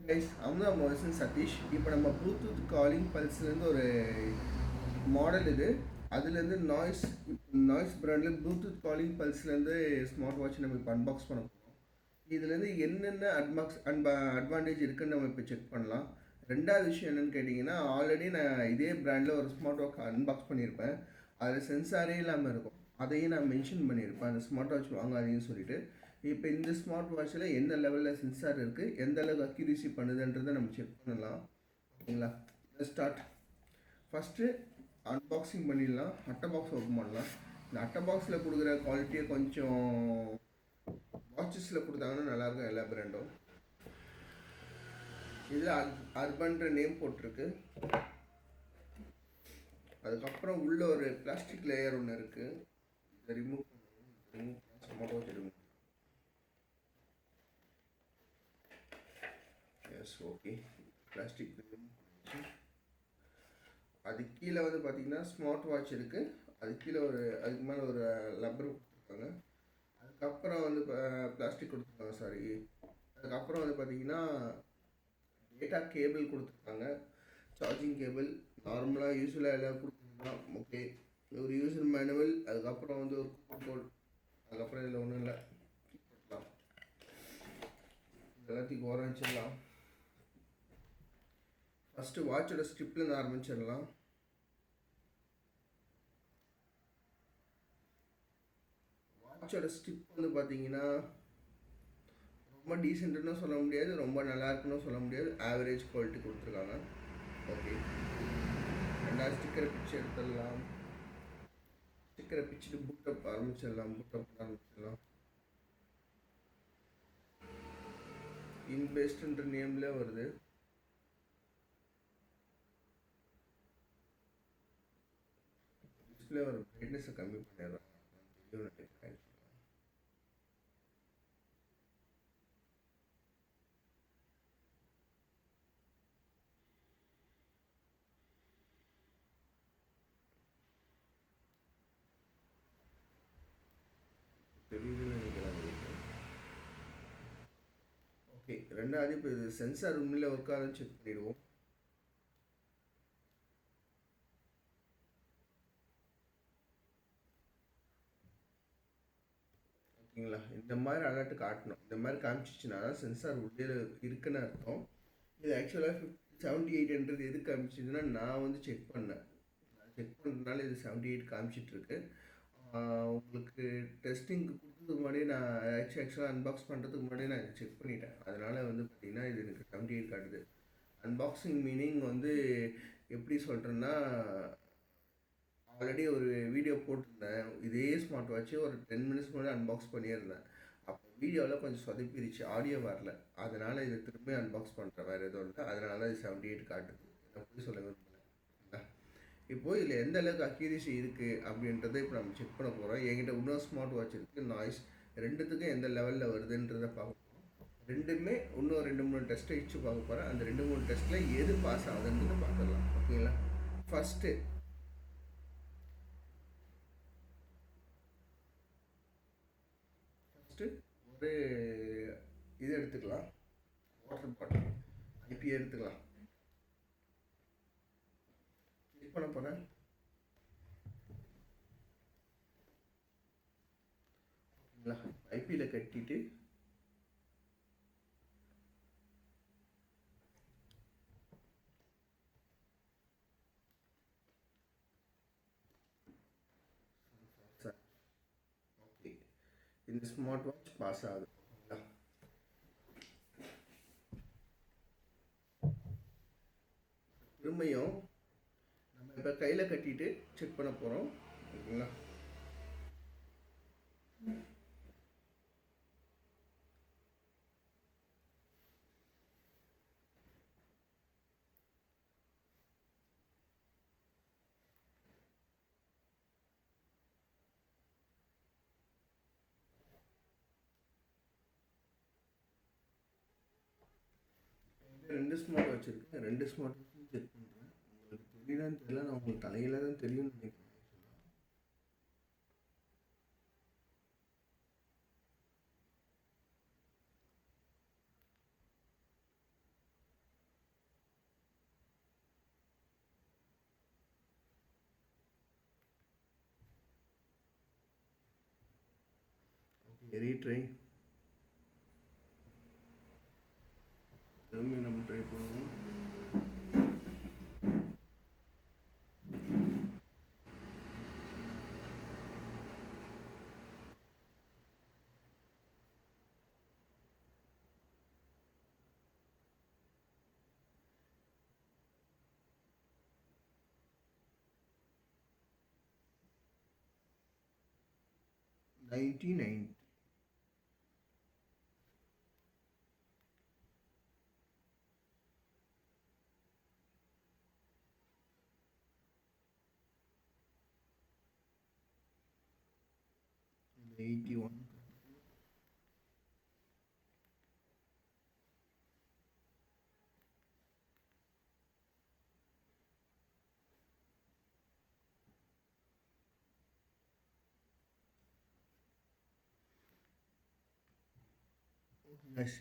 Guys Amudha Mohsen Satish. இப்போ நம்ம Bluetooth calling பல்ஸ்லேருந்து ஒரு மாடல் இது. அதுலேருந்து நாய்ஸ் பிராண்டில் ப்ளூடூத் காலிங் பல்ஸ்லேருந்து ஸ்மார்ட் வாட்ச் நம்ம இப்போ அன்பாக்ஸ் பண்ண போகிறோம். இதுலேருந்து என்னென்ன அட்வான்டேஜ் இருக்குன்னு நம்ம இப்போ செக் பண்ணலாம். ரெண்டாவது விஷயம் என்னென்னு கேட்டிங்கன்னா, ஆல்ரெடி நான் இதே பிராண்டில் ஒரு ஸ்மார்ட் வாட்ச் அன்பாக்ஸ் பண்ணியிருப்பேன். அதில் சென்சாரே இல்லாமல் இருக்கும். அதையும் நான் மென்ஷன் பண்ணியிருப்பேன், அந்த ஸ்மார்ட் வாட்ச் வாங்காதீங்கன்னு சொல்லிட்டு. இப்போ இந்த ஸ்மார்ட் வாட்சில் எந்த லெவலில் சென்சார் இருக்குது, எந்த அளவுக்கு அக்யூரேசி பண்ணுதுன்றதை நம்ம செக் பண்ணலாம். ஓகேங்களா? ஸ்டார்ட். ஃபஸ்ட்டு அன்பாக்சிங் பண்ணிடலாம். அட்டை பாக்ஸ் ஓப்பன் பண்ணலாம். இந்த அட்டை பாக்ஸில் கொடுக்குற குவாலிட்டியை கொஞ்சம் வாட்சஸில் கொடுத்தாங்கன்னா நல்லாயிருக்கும் எல்லா பிராண்டும். இதில் அர்பன்ற நேம் போட்டிருக்கு. அதுக்கப்புறம் உள்ள ஒரு பிளாஸ்டிக் லேயர் ஒன்று இருக்குது. இதை remove smart watch remove. Yes, okay. Plastic அது கீழே வந்து பார்த்தீங்கன்னா ஸ்மார்ட் வாட்ச் இருக்குது. அது கீழே அதுக்கு மேலே ஒரு லப்பர் கொடுத்துருக்காங்க. அதுக்கப்புறம் வந்து பிளாஸ்டிக் கொடுத்துருக்காங்க, சாரி. அதுக்கப்புறம் வந்து பார்த்தீங்கன்னா டேட்டா கேபிள் கொடுத்துருக்காங்க, சார்ஜிங் கேபிள். நார்மலாக யூஸ்வலாக எல்லாம் கொடுத்துருக்காங்க. ஓகே, ஒரு யூசர் மேனுவல். அதுக்கப்புறம் வந்து ஒரு கோட். அதுக்கப்புறம் இதில் ஒன்றும் இல்லை, எல்லாத்தையும் ஆரம்பிச்சிடலாம். ஃபஸ்ட்டு வாட்சோட ஸ்ட்ரிப்லேருந்து ஆரம்பிச்சிடலாம். வாட்சோட ஸ்ட்ரிப் வந்து பார்த்தீங்கன்னா ரொம்ப டீசென்ட்னு சொல்ல முடியாது, ரொம்ப நல்லா இருக்குன்னு சொல்ல முடியாது, ஆவரேஜ் குவாலிட்டி கொடுத்துருக்காங்க. ஓகே, ரெண்டாவது ஸ்டிக்கரை பிச்சு எடுத்துடலாம். ஸ்டிக்கரை பிச்சுட்டு பூட்டப் ஆரம்பிச்சிடலாம். இன்பேஸ்ட்ன்ற நேம்ல வருது. டிஸ்பிளே ஒரு பிரைட்னஸை கம்மி பண்ணிடுறேன். ஓகே, ரெண்டாவது இப்போ இது சென்சார் உண்மையில் ஒர்க் ஆகுதுன்னு செக் பண்ணிடுவோம். ஓகேங்களா? இந்த மாதிரி அலர்ட் காட்டணும். இந்த மாதிரி காமிச்சிச்சுன்னா தான் சென்சார் உள்ளே இருக்குன்னு அர்த்தம். இது ஆக்சுவலாக 78ன்றது எது காமிச்சிதுன்னா, நான் வந்து செக் பண்ணேன். செக் பண்ணுறதுனால இது 78 காமிச்சிட்ருக்கு. உங்களுக்கு டெஸ்டிங்க்கு கொடுத்ததுக்கு முன்னாடியே நான் ஆக்சுவலாக அன்பாக்ஸ் பண்ணுறதுக்கு முன்னாடியே நான் செக் பண்ணிட்டேன். அதனால் வந்து பார்த்திங்கன்னா இது எனக்கு 78 காட்டுது. அன்பாக்சிங் மீனிங் வந்து எப்படி சொல்கிறேன்னா, ஆல்ரெடி ஒரு வீடியோ போட்டிருந்தேன். இதே ஸ்மார்ட் வாட்ச்சு ஒரு 10 மினிட்ஸ் முன்னாடி அன்பாக்ஸ் பண்ணியிருந்தேன். அப்போ வீடியோவில் கொஞ்சம் சொதப்பிடுச்சு, ஆடியோ வரல. அதனால் இதை திரும்பி அன்பாக்ஸ் பண்ணுறேன், வேறு எதுவும் இல்லை. அதனால தான் இது 78 காட்டுது. எப்படி சொல்ல விரும்பல. இப்போது இதில் எந்த அளவுக்கு அக்யூரேசி இருக்குது அப்படின்றத இப்போ நம்ம செக் பண்ண போகிறோம். என்கிட்ட இன்னொரு ஸ்மார்ட் வாட்ச் இருக்குது, நாய்ஸ். ரெண்டுத்துக்கும் எந்த லெவலில் வருதுன்றதை பார்க்க போகிறோம். ரெண்டுமே இன்னும் 2-3 டெஸ்ட்டை வச்சு பார்க்க போகிறேன். அந்த 2-3 டெஸ்ட்டில் எது பாஸ் ஆகுதுன்றதை பார்த்துடலாம். ஓகேங்களா? ஃபஸ்ட்டு ஒரு இது எடுத்துக்கலாம், வாட்டர் பாட்டில். ஐபி எடுத்துக்கலாம். செக் பண்ண போகிறேன். ஓகேங்களா? ஐபியில் கட்டிட்டு ஓகே, இந்த ஸ்மார்ட் வாட்ச் பாஸ் ஆகுது. திரும்பியும் நம்ம இப்போ கையில் கட்டிட்டு செக் பண்ண போகிறோம். ஓகேங்களா? ரெண்டு ஸ்மார்ட் வச்சுருக்கேன், ரெண்டு ஸ்மார்ட் செக் பண்ணுறேன். உங்களுக்கு தெரியுதான்னு தெரியல, நான் உங்களுக்கு தலையில தான் தெரியும்னு நினைக்கிறேன். ரீட்ரை திரும்பி நம்ம ட்ரை பண்ணுவோம். Ninety nine. Eighty one.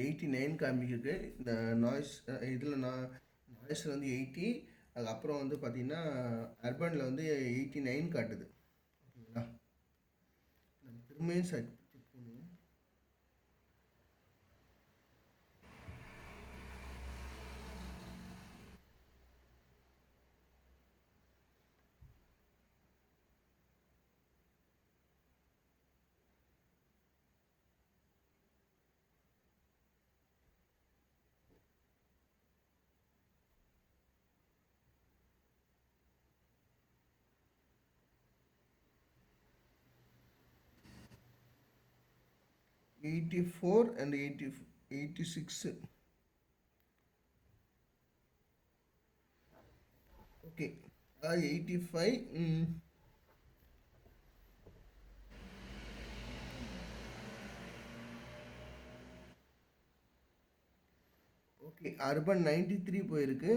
Eighty nine காமிக்குது. இந்த நாய்ஸ் இதில் நாய்ஸில் வந்து 80, அதுக்கப்புறம் வந்து பார்த்தீங்கன்னா அர்பனில் வந்து 89 காட்டுது. ஓகேங்களா, நம்ம திரும்பியும் செக் பண்ணுவோம். Eighty four and 86. Okay, 85. Okay, urban 93 போயிருக்கு.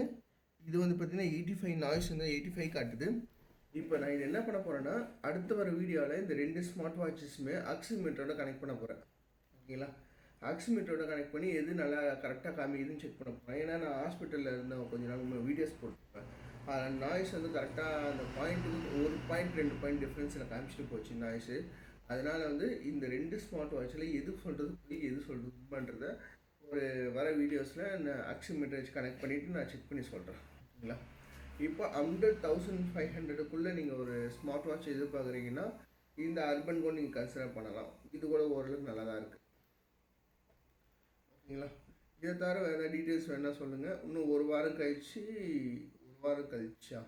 இது வந்து பார்த்தீங்கன்னா 85 நாய்ஸ் வந்து 85 காட்டுது. இப்போ நான் இது என்ன பண்ண போகிறேன்னா, அடுத்து வர வீடியோவில் இந்த 2 ஸ்மார்ட் வாட்சஸுமே ஆக்சிமீட்டரோட கனெக்ட் பண்ண போகிறேன். ஓகேங்களா, ஆக்சிமீட்டரோட கனெக்ட் பண்ணி எது நல்லா கரெக்டாக காமிக்குதுன்னு செக் பண்ண போகிறேன். ஏன்னா நான் ஹாஸ்பிட்டலில் இருந்த கொஞ்ச நாள் வீடியோஸ் போட்டுருப்பேன். நாய்ஸ் வந்து கரெக்டாக அந்த பாயிண்ட்டுக்கு 1 பாயிண்ட் 2 பாயிண்ட் டிஃப்ரென்ஸில் காமிச்சிட்டு போச்சு நாய்ஸு. அதனால் வந்து இந்த 2 ஸ்மார்ட் வாட்சில் எது சொல்கிறது போய் எது சொல்கிறது உண்மைன்றதை ஒரு வர வீடியோஸில் நான் ஆக்சிமீட்டர் வச்சு கனெக்ட் பண்ணிவிட்டு நான் செக் பண்ணி சொல்கிறேன். ஓகேங்களா, இப்போ 100,500க்குள்ளே நீங்கள் ஒரு ஸ்மார்ட் வாட்ச் எதிர்பார்க்குறீங்கன்னா இந்த அர்பன் கூட நீங்கள் கன்சிடர் பண்ணலாம். இது கூட ஓரளவுக்கு நல்லா தான் இருக்குது. ஓகேங்களா, இதை தவிர வேறு ஏதாவது டீட்டெயில்ஸ் வேணால் சொல்லுங்கள். இன்னும் ஒரு வாரம் கழிச்சா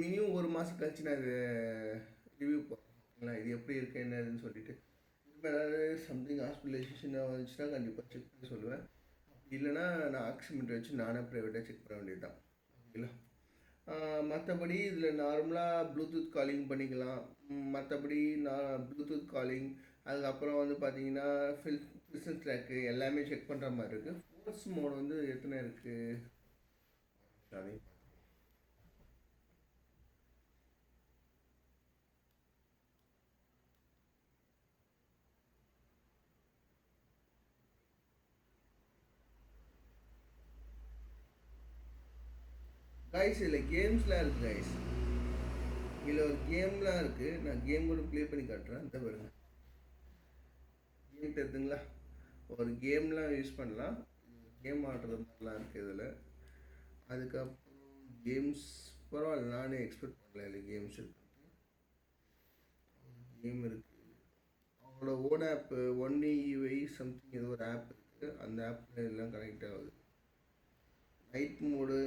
மினிமம் 1 மாதம் கழிச்சு நான் இது ரிவ்யூ போகிறேன். ஓகேங்களா, இது எப்படி இருக்குது என்னதுன்னு சொல்லிட்டு இப்போ ஏதாவது சம்திங் ஹாஸ்பிட்டலைசேஷன் வந்துச்சுன்னா கண்டிப்பாக செக் பண்ணி சொல்லுவேன். இல்லைனா நான் ஆக்சிமீட்டர் வச்சு நானே ப்ரைவேட்டாக செக் பண்ண வேண்டியது தான். ஓகேங்களா, மற்றபடி இதில் நார்மலாக ப்ளூடூத் காலிங் பண்ணிக்கலாம். மற்றபடி நான் ப்ளூடூத் காலிங், அதுக்கப்புறம் வந்து பார்த்தீங்கன்னா பிஸ்னஸ் ட்ராக்கு எல்லாமே செக் பண்ணுற மாதிரி இருக்குது. ஃபோர்ஸ் மோட் வந்து எத்தனை இருக்குது அதே கைஸ். இதில் கேம்ஸ்லாம் இருக்குது கைஸ். இதில் ஒரு கேம்லாம் இருக்குது. நான் கேம் கூட ப்ளே பண்ணி காட்டுறேன். இந்த பாருங்க, கேம் தெரியுதுங்களா, ஒரு கேம்லாம் யூஸ் பண்ணலாம். கேம் ஆடுறது மாதிரிலாம் இருக்குது இதில். அதுக்கப்புறம் கேம்ஸ் பரவாயில்ல, நானே எக்ஸ்பெக்ட் பண்ணல இல்லை கேம்ஸ் இருக்குது. கேம் இருக்குது, அவங்களோட ஓன் ஆப்பு 1EY சம்திங் ஏதோ ஒரு ஆப் இருக்குது. அந்த ஆப்பில் எல்லாம் கனெக்ட் ஆகுது. Night mode,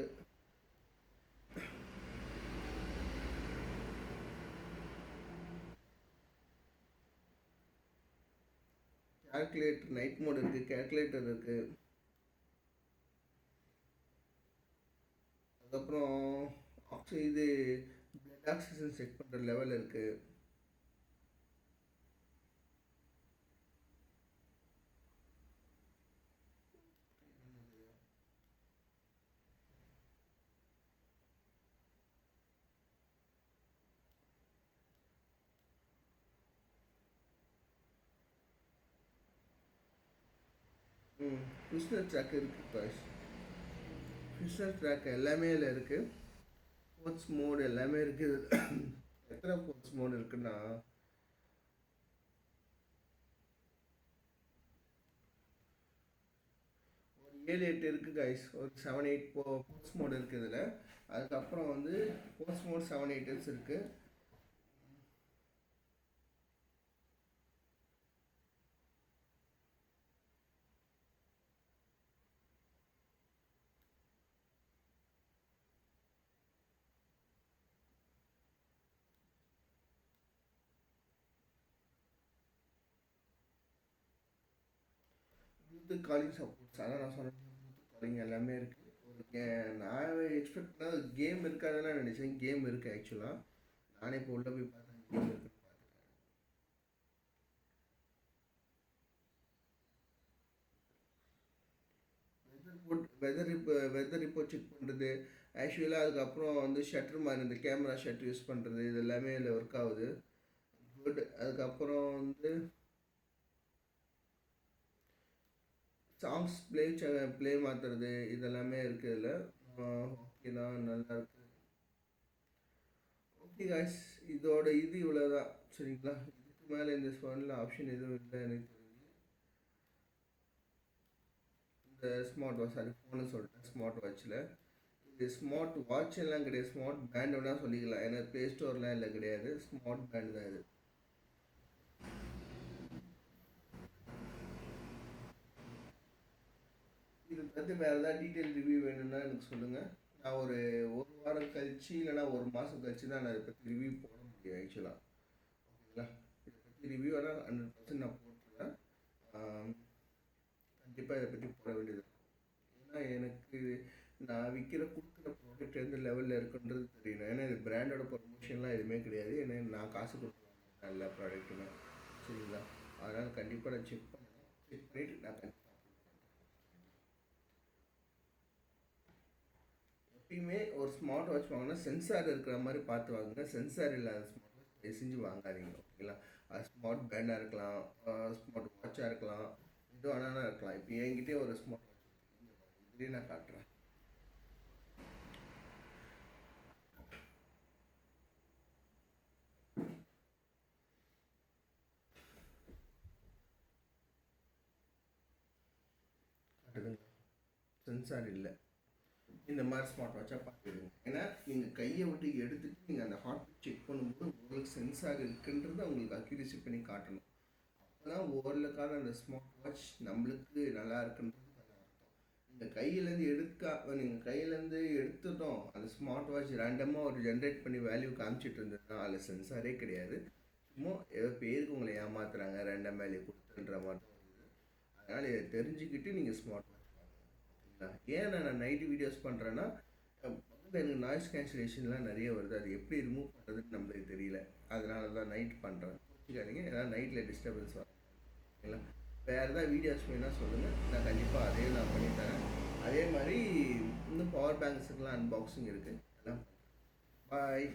calculator, night mode இருக்குது, கால்குலேட்டர் இருக்குது. அதுக்கப்புறம் இது பிளட் ஆக்சிஜன் செக் பண்ணுற லெவல் இருக்குது. பிஸ்னஸ் ட்ராக் இருக்குது பாய்ஸ். பிஸ்னஸ் ட்ராக் எல்லாமே இதில் இருக்குது. ஸ்போர்ட்ஸ் மோடு எல்லாமே இருக்குது. எத்தனை ஸ்போர்ட்ஸ் மோடு இருக்குன்னா 7 8 இருக்குது கைஸ். ஒரு 7 8 போஸ்ட் மோட் இருக்குது இதில். அதுக்கப்புறம் வந்து போஸ்ட் மோட் 7 8 இருக்குது. ப்ளூடூத் காலிங் சப்போர்ட்ஸ், அதான் நான் சொன்னேன், ப்ளூடூத் காலிங் எல்லாமே இருக்குது. நான் எக்ஸ்பெக்ட் பண்ணாத கேம் இருக்காதுன்னு நினச்சேன். கேம் இருக்குது ஆக்சுவலாக. நானே இப்போ உள்ளே போய் பார்த்தேன், கேம் இருக்குன்னு பார்த்துட்டேன். வெதர் இப்போ செக் பண்ணுறது ஆக்சுவலாக. அதுக்கப்புறம் வந்து ஷட்டர் மாதிரி இந்த கேமரா ஷட்டர் யூஸ் பண்ணுறது, இது எல்லாமே இதில் ஒர்க் ஆகுது. குட். அதுக்கப்புறம் வந்து சாங்ஸ் ப்ளே மாற்றுறது, இதெல்லாமே இருக்குது இதில். ஓகே தான், நல்லா இருக்கு. ஓகே காய்ஸ், இதோட இது இவ்வளோதான் சரிங்களா. இதுக்கு மேலே இந்த ஃபோனில் ஆப்ஷன் எதுவும் இல்லை எனக்கு தெரிஞ்சு. இந்த ஸ்மார்ட் வாட்ச், சாரி ஃபோனு சொல்லிட்டேன், ஸ்மார்ட் வாட்சில். இது ஸ்மார்ட் வாட்ச் எல்லாம் கிடையாது, ஸ்மார்ட் பேண்ட் வேணால் சொல்லிக்கலாம். ஏன்னா ப்ளே ஸ்டோர்லாம் இல்லை, கிடையாது, ஸ்மார்ட் பேண்ட் தான் இது. இது பற்றி வேறு ஏதாவது டீட்டெயில் ரிவ்யூ வேணும்னா எனக்கு சொல்லுங்கள். நான் ஒரு வாரம் கழிச்சு இல்லைனா ஒரு மாதம் கழிச்சு தான் நான் இதை பற்றி ரிவ்யூ போட முடியும் ஆக்சுவலாக. ஓகேங்களா. இதை பற்றி ரிவ்யூ ஆனால் 100% நான் போட்டுருவேன். கண்டிப்பாக இதை பற்றி போட வேண்டியது இருக்கும். ஏன்னா எனக்கு நான் கொடுக்குற ப்ராடக்ட் எந்த லெவலில் இருக்குன்றது தெரியணும். ஏன்னா இது பிராண்டோட ப்ரொமோஷன்லாம் எதுவுமே கிடையாது. ஏன்னா நான் காசு கொடுக்குறேன் நல்ல ப்ராடக்ட்டுமே, சரிங்களா. அதனால் கண்டிப்பாக நான் செக் பண்ணிவிட்டு நான் கண்டிப்பாக எப்பயுமே ஒரு ஸ்மார்ட் வாட்ச் வாங்கினா சென்சார் இருக்கிற மாதிரி பார்த்து வாங்குங்க. சென்சார் இல்லாத ஸ்மார்ட் வாட்ச் செஞ்சு வாங்காதீங்க, ஓகேங்களா. அது ஸ்மார்ட் பேண்டாக இருக்கலாம், ஸ்மார்ட் வாட்சாக இருக்கலாம், இது வேணா இருக்கலாம். இப்போ என்கிட்டே ஒரு ஸ்மார்ட் வாட்ச் இதுலேயே நான் காட்டுறேன். சென்சார் இல்லை, இந்த மாதிரி ஸ்மார்ட் வாட்சாக பார்த்துடுங்க. ஏன்னா நீங்கள் கையை விட்டு எடுத்துகிட்டு நீங்கள் அந்த ஹார்ட் பீட் செக் பண்ணும்போது உங்களுக்கு சென்சார் இருக்குன்றதை உங்களுக்கு அக்யூரேசி பண்ணி காட்டணும். அப்போ தான் ஓரளவுக்கான அந்த ஸ்மார்ட் வாட்ச் நம்மளுக்கு நல்லா இருக்குன்றது அர்த்தம். நீங்கள் கையிலேருந்து எடுத்துட்டோம், அந்த ஸ்மார்ட் வாட்ச் ரேண்டமாக ஒரு ஜென்ரேட் பண்ணி வேல்யூ காமிச்சிட்டு இருந்ததுன்னா அதில் சென்சாரே கிடையாது. சும்மா ஏதோ பேருக்கு உங்களை ஏமாத்துறாங்க, ரேண்டம் வேல்யூ கொடுத்துன்ற மாதிரி தான் இருக்குது. அதனால் இதை தெரிஞ்சுக்கிட்டு நீங்கள் ஸ்மார்ட் வாட்ச். ஏன் நான் நைட்டு வீடியோஸ் பண்ணுறேன்னா எனக்கு நாய்ஸ் கேன்சலேஷன்லாம் நிறைய வருது. அது எப்படி ரிமூவ் பண்ணுறதுன்னு நம்மளுக்கு தெரியல. அதனால தான் நைட் பண்ணுறேன். புரிஞ்சுக்காதீங்க, ஏன்னா நைட்டில் டிஸ்டர்பன்ஸ் வரும், ஓகேங்களா. வேறு ஏதாவது வீடியோஸ் வேணால் சொல்லுங்கள், நான் கண்டிப்பாக அதையும் நான் பண்ணித்தரேன். அதே மாதிரி இன்னும் பவர் பேங்க்ஸுக்கெலாம் அன்பாக்சிங் இருக்குது. எல்லாம் பாய்.